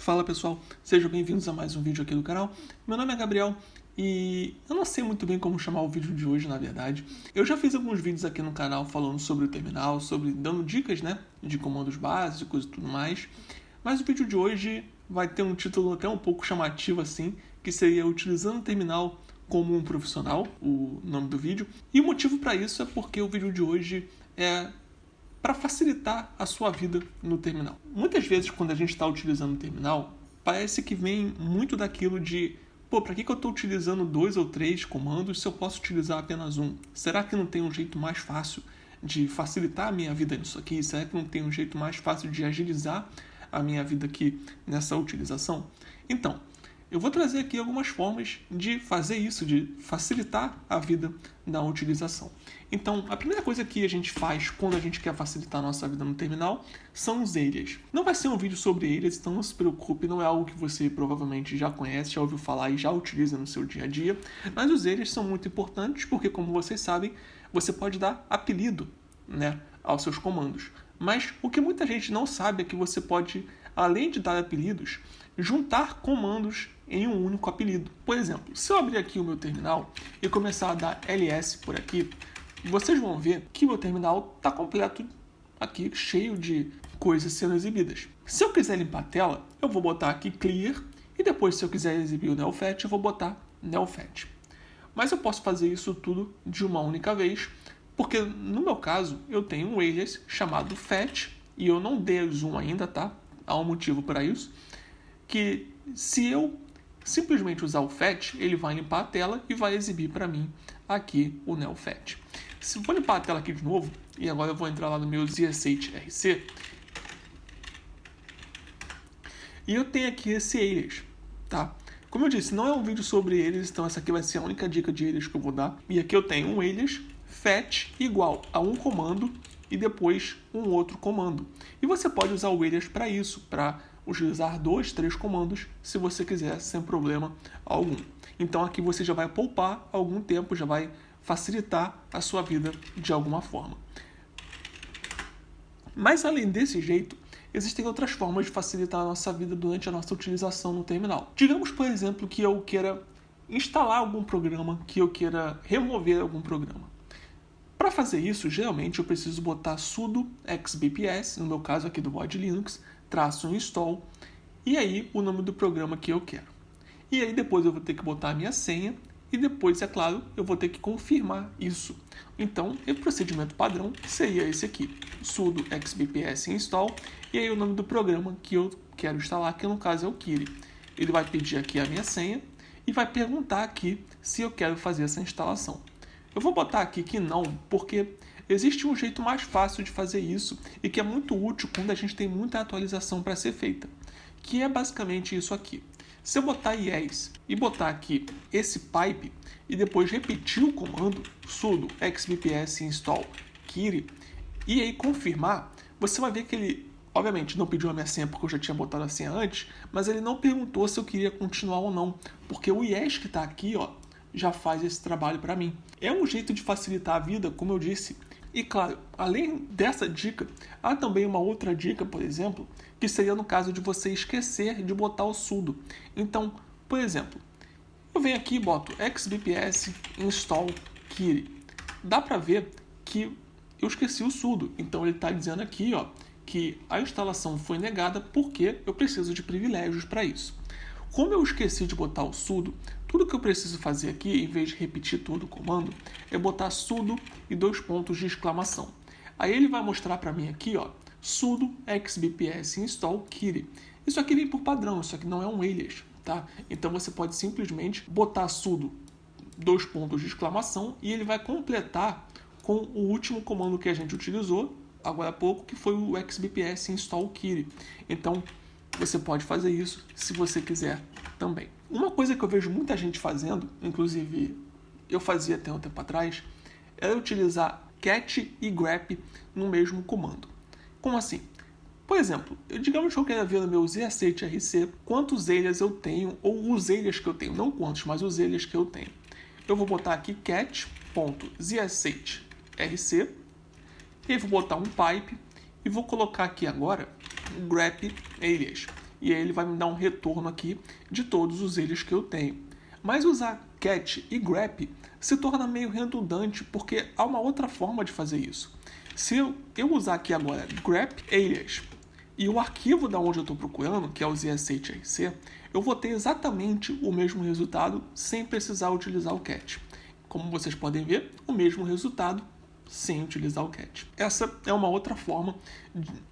Fala pessoal, sejam bem-vindos a mais um vídeo aqui do canal. Meu nome é Gabriel e eu não sei muito bem como chamar o vídeo de hoje, na verdade. Eu já fiz alguns vídeos aqui no canal falando sobre o terminal, dando dicas, de comandos básicos e tudo mais. Mas o vídeo de hoje vai ter um título até um pouco chamativo assim, que seria Utilizando o Terminal como um Profissional, o nome do vídeo. E o motivo para isso é porque o vídeo de hoje é para facilitar a sua vida no terminal. Muitas vezes, quando a gente está utilizando o terminal, parece que vem muito daquilo de para que eu estou utilizando 2 ou 3 comandos se eu posso utilizar apenas um? Será que não tem um jeito mais fácil de facilitar a minha vida nisso aqui? Será que não tem um jeito mais fácil de agilizar a minha vida aqui nessa utilização? Então, eu vou trazer aqui algumas formas de fazer isso, de facilitar a vida na utilização. Então, a primeira coisa que a gente faz quando a gente quer facilitar a nossa vida no terminal são os areas. Não vai ser um vídeo sobre areas, então não se preocupe, não é algo que você provavelmente já conhece, já ouviu falar e já utiliza no seu dia a dia. Mas os areas são muito importantes porque, como vocês sabem, você pode dar apelido, aos seus comandos. Mas o que muita gente não sabe é que você pode, além de dar apelidos, juntar comandos em um único apelido. Por exemplo, se eu abrir aqui o meu terminal e começar a dar ls por aqui, vocês vão ver que meu terminal está completo aqui, cheio de coisas sendo exibidas. Se eu quiser limpar a tela, eu vou botar aqui clear e depois, se eu quiser exibir o neofetch, eu vou botar neofetch. Mas eu posso fazer isso tudo de uma única vez, porque no meu caso eu tenho um alias chamado fetch e eu não dei zoom ainda, tá? Há um motivo para isso, que se eu simplesmente usar o fetch, ele vai limpar a tela e vai exibir para mim aqui o neofetch. Se eu vou limpar a tela aqui de novo, e agora eu vou entrar lá no meu ZSH-RC, e eu tenho aqui esse alias, tá? Como eu disse, não é um vídeo sobre alias, então essa aqui vai ser a única dica de alias que eu vou dar. E aqui eu tenho um alias fetch igual a um comando e depois um outro comando. E você pode usar o alias para isso, para utilizar 2, 3 comandos, se você quiser, sem problema algum. Então aqui você já vai poupar algum tempo, já vai facilitar a sua vida de alguma forma. Mas além desse jeito, existem outras formas de facilitar a nossa vida durante a nossa utilização no terminal. Digamos, por exemplo, que eu queira instalar algum programa, que eu queira remover algum programa. Para fazer isso, geralmente eu preciso botar sudo xbps, no meu caso aqui do Void Linux, -install, e aí o nome do programa que eu quero. E aí depois eu vou ter que botar a minha senha, e depois, é claro, eu vou ter que confirmar isso. Então, o procedimento padrão seria esse aqui, sudo xbps install, e aí o nome do programa que eu quero instalar, que no caso é o Kiri. Ele vai pedir aqui a minha senha, e vai perguntar aqui se eu quero fazer essa instalação. Eu vou botar aqui que não, porque existe um jeito mais fácil de fazer isso e que é muito útil quando a gente tem muita atualização para ser feita, que é basicamente isso aqui. Se eu botar yes e botar aqui esse pipe e depois repetir o comando sudo xbps install kiri e aí confirmar, você vai ver que ele, obviamente, não pediu a minha senha porque eu já tinha botado a senha antes, mas ele não perguntou se eu queria continuar ou não, porque o yes que está aqui, já faz esse trabalho para mim. É um jeito de facilitar a vida, como eu disse. E claro, além dessa dica, há também uma outra dica, por exemplo, que seria no caso de você esquecer de botar o sudo. Então, por exemplo, eu venho aqui e boto xbps install kiri. Dá para ver que eu esqueci o sudo. Então ele está dizendo aqui que a instalação foi negada porque eu preciso de privilégios para isso. Como eu esqueci de botar o sudo, tudo que eu preciso fazer aqui, em vez de repetir todo o comando, é botar sudo e 2 pontos de exclamação. Aí ele vai mostrar para mim aqui, sudo xbps install kiri. Isso aqui vem por padrão, isso aqui não é um alias, tá? Então você pode simplesmente botar sudo 2 pontos de exclamação e ele vai completar com o último comando que a gente utilizou agora há pouco, que foi o xbps install kiri. Então você pode fazer isso se você quiser também. Uma coisa que eu vejo muita gente fazendo, inclusive eu fazia até um tempo atrás, era utilizar cat e grep no mesmo comando. Como assim? Por exemplo, digamos que eu quero ver no meu ZSH-RC quantos alias eu tenho, ou os alias que eu tenho, não quantos, mas os alias que eu tenho. Eu vou botar aqui cat.zshrc, e vou botar um pipe, e vou colocar aqui agora grep alias. e aí ele vai me dar um retorno aqui de todos os eles que eu tenho. Mas usar cat e grep se torna meio redundante, porque há uma outra forma de fazer isso. Se eu usar aqui agora grep alias e o arquivo da onde eu estou procurando, que é o ZSHRC, eu vou ter exatamente o mesmo resultado sem precisar utilizar o cat. Como vocês podem ver, o mesmo resultado sem utilizar o cat. Essa é uma outra forma,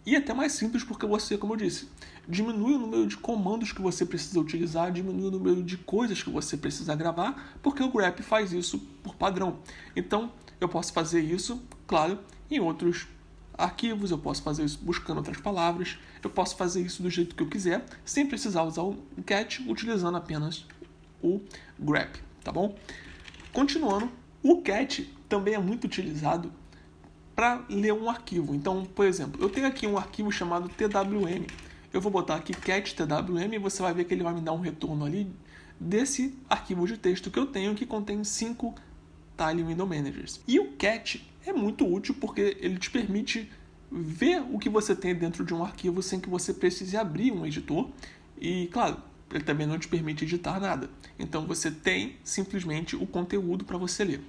e até mais simples, porque você, como eu disse, diminui o número de comandos que você precisa utilizar, diminui o número de coisas que você precisa gravar, porque o grep faz isso por padrão. Então, eu posso fazer isso, claro, em outros arquivos, eu posso fazer isso buscando outras palavras, eu posso fazer isso do jeito que eu quiser, sem precisar usar o cat, utilizando apenas o grep, tá bom? Continuando, o cat também é muito utilizado para ler um arquivo. Então, por exemplo, eu tenho aqui um arquivo chamado TWM. Eu vou botar aqui cat TWM e você vai ver que ele vai me dar um retorno ali desse arquivo de texto que eu tenho, que contém 5 Tile Window Managers. E o cat é muito útil porque ele te permite ver o que você tem dentro de um arquivo sem que você precise abrir um editor. E, claro, ele também não te permite editar nada. Então você tem simplesmente o conteúdo para você ler.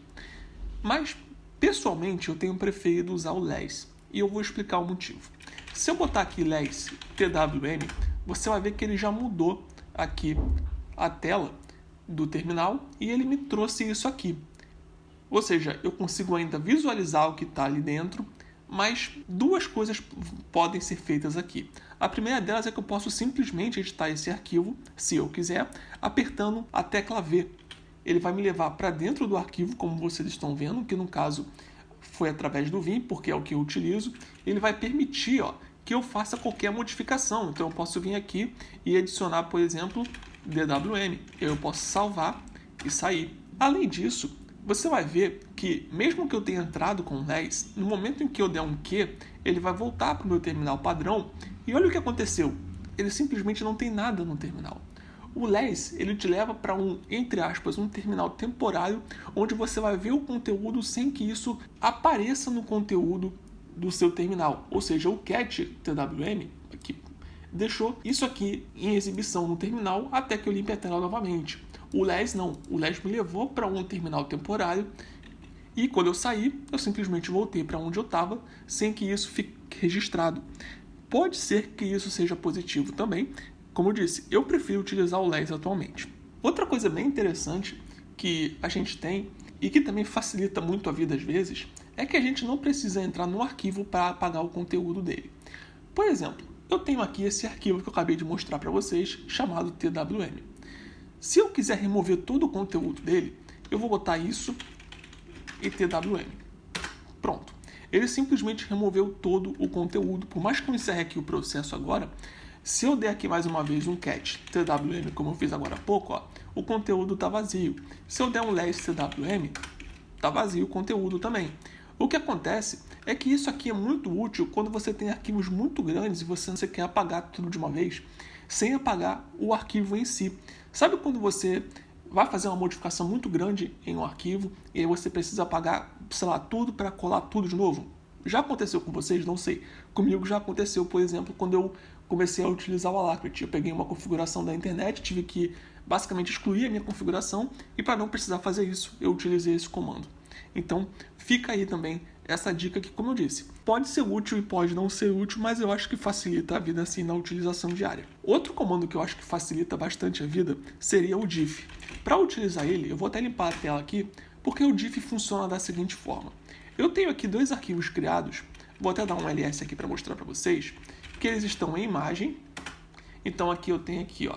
Mas, pessoalmente, eu tenho preferido usar o less. E eu vou explicar o motivo. Se eu botar aqui less TWM, você vai ver que ele já mudou aqui a tela do terminal e ele me trouxe isso aqui. Ou seja, eu consigo ainda visualizar o que está ali dentro, mas duas coisas podem ser feitas aqui. A primeira delas é que eu posso simplesmente editar esse arquivo, se eu quiser, apertando a tecla V. Ele vai me levar para dentro do arquivo, como vocês estão vendo, que no caso foi através do Vim, porque é o que eu utilizo. Ele vai permitir que eu faça qualquer modificação. Então eu posso vir aqui e adicionar, por exemplo, DWM. Eu posso salvar e sair. Além disso, você vai ver que, mesmo que eu tenha entrado com less, no momento em que eu der um Q, ele vai voltar para o meu terminal padrão. E olha o que aconteceu. Ele simplesmente não tem nada no terminal. O less, ele te leva para entre aspas, um terminal temporário, onde você vai ver o conteúdo sem que isso apareça no conteúdo do seu terminal. Ou seja, o cat TWM aqui, deixou isso aqui em exibição no terminal até que eu limpe a tela novamente. O less não. O less me levou para um terminal temporário e quando eu saí, eu simplesmente voltei para onde eu estava sem que isso fique registrado. Pode ser que isso seja positivo também. Como eu disse, eu prefiro utilizar o less atualmente. Outra coisa bem interessante que a gente tem e que também facilita muito a vida às vezes é que a gente não precisa entrar no arquivo para apagar o conteúdo dele. Por exemplo, eu tenho aqui esse arquivo que eu acabei de mostrar para vocês, chamado TWM. Se eu quiser remover todo o conteúdo dele, eu vou botar isso e TWM. Pronto. Ele simplesmente removeu todo o conteúdo. Por mais que eu encerre aqui o processo agora, se eu der aqui mais uma vez um cat TWM, como eu fiz agora há pouco, o conteúdo está vazio. Se eu der um less TWM, está vazio o conteúdo também. O que acontece é que isso aqui é muito útil quando você tem arquivos muito grandes e você quer apagar tudo de uma vez, sem apagar o arquivo em si. Sabe quando você vai fazer uma modificação muito grande em um arquivo e aí você precisa apagar, sei lá, tudo para colar tudo de novo? Já aconteceu com vocês? Não sei. Comigo já aconteceu, por exemplo, quando eu comecei a utilizar o Alacrity. Eu peguei uma configuração da internet, tive que basicamente excluir a minha configuração e para não precisar fazer isso, eu utilizei esse comando. Então, fica aí também essa dica que, como eu disse, pode ser útil e pode não ser útil, mas eu acho que facilita a vida assim na utilização diária. Outro comando que eu acho que facilita bastante a vida seria o diff. Para utilizar ele, eu vou até limpar a tela aqui, porque o diff funciona da seguinte forma. Eu tenho aqui dois arquivos criados, vou até dar um ls aqui para mostrar para vocês, que eles estão em imagem. Então aqui eu tenho aqui,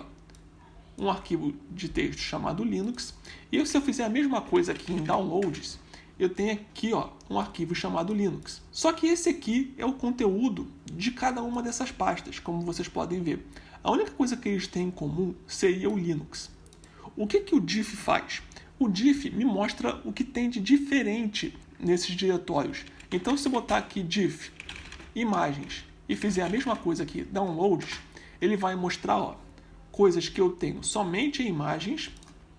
um arquivo de texto chamado Linux, e se eu fizer a mesma coisa aqui em downloads, eu tenho aqui um arquivo chamado Linux. Só que esse aqui é o conteúdo de cada uma dessas pastas, como vocês podem ver. A única coisa que eles têm em comum seria o Linux. O que o diff faz? O diff me mostra o que tem de diferente nesses diretórios. Então, se eu botar aqui diff, imagens, e fizer a mesma coisa aqui, downloads, ele vai mostrar coisas que eu tenho somente em imagens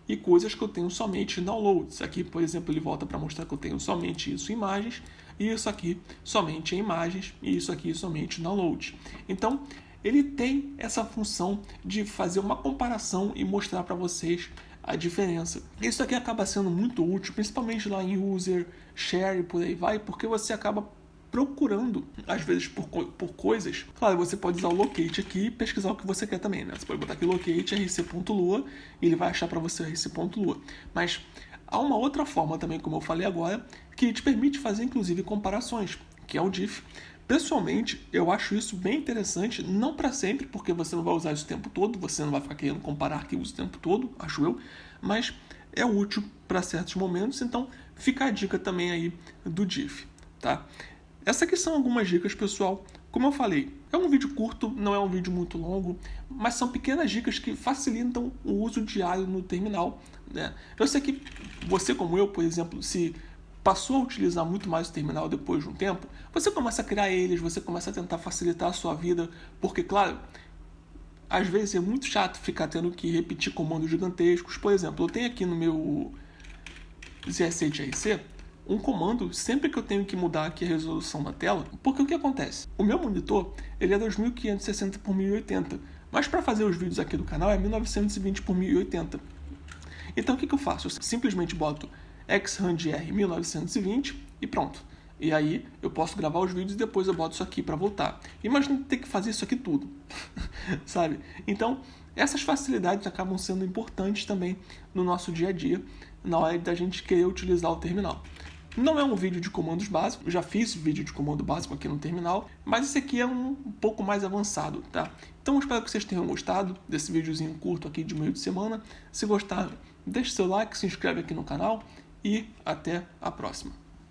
e coisas que eu tenho somente em downloads. Aqui, por exemplo, ele volta para mostrar que eu tenho somente isso em imagens, e isso aqui somente em imagens, e isso aqui somente em downloads. Então, ele tem essa função de fazer uma comparação e mostrar para vocês a diferença. Isso aqui acaba sendo muito útil, principalmente lá em user, share e por aí vai, porque você acaba procurando, às vezes, por coisas. Claro, você pode usar o locate aqui e pesquisar o que você quer também, né? Você pode botar aqui locate rc.lua e ele vai achar para você rc.lua. Mas há uma outra forma também, como eu falei agora, que te permite fazer, inclusive, comparações, que é o diff. Pessoalmente, eu acho isso bem interessante, não para sempre, porque você não vai usar isso o tempo todo, você não vai ficar querendo comparar arquivos o tempo todo, acho eu, mas é útil para certos momentos, então fica a dica também aí do diff, tá? Essas aqui são algumas dicas, pessoal. Como eu falei, é um vídeo curto, não é um vídeo muito longo, mas são pequenas dicas que facilitam o uso diário no terminal, né? Eu sei que você, como eu, por exemplo, se passou a utilizar muito mais o terminal depois de um tempo, você começa a criar eles, você começa a tentar facilitar a sua vida, porque, claro, às vezes é muito chato ficar tendo que repetir comandos gigantescos. Por exemplo, eu tenho aqui no meu ZS8RC um comando sempre que eu tenho que mudar aqui a resolução da tela, porque o que acontece? O meu monitor ele é 2560 por 1080, mas para fazer os vídeos aqui do canal é 1920 por 1080. Então o que eu faço? Eu simplesmente boto XRANDR 1920 e pronto. E aí eu posso gravar os vídeos e depois eu boto isso aqui para voltar. Imagina ter que fazer isso aqui tudo, sabe? Então essas facilidades acabam sendo importantes também no nosso dia a dia, na hora da gente querer utilizar o terminal. Não é um vídeo de comandos básicos, eu já fiz vídeo de comando básico aqui no terminal, mas esse aqui é um pouco mais avançado, tá? Então eu espero que vocês tenham gostado desse videozinho curto aqui de meio de semana. Se gostaram, deixe seu like, se inscreve aqui no canal e até a próxima.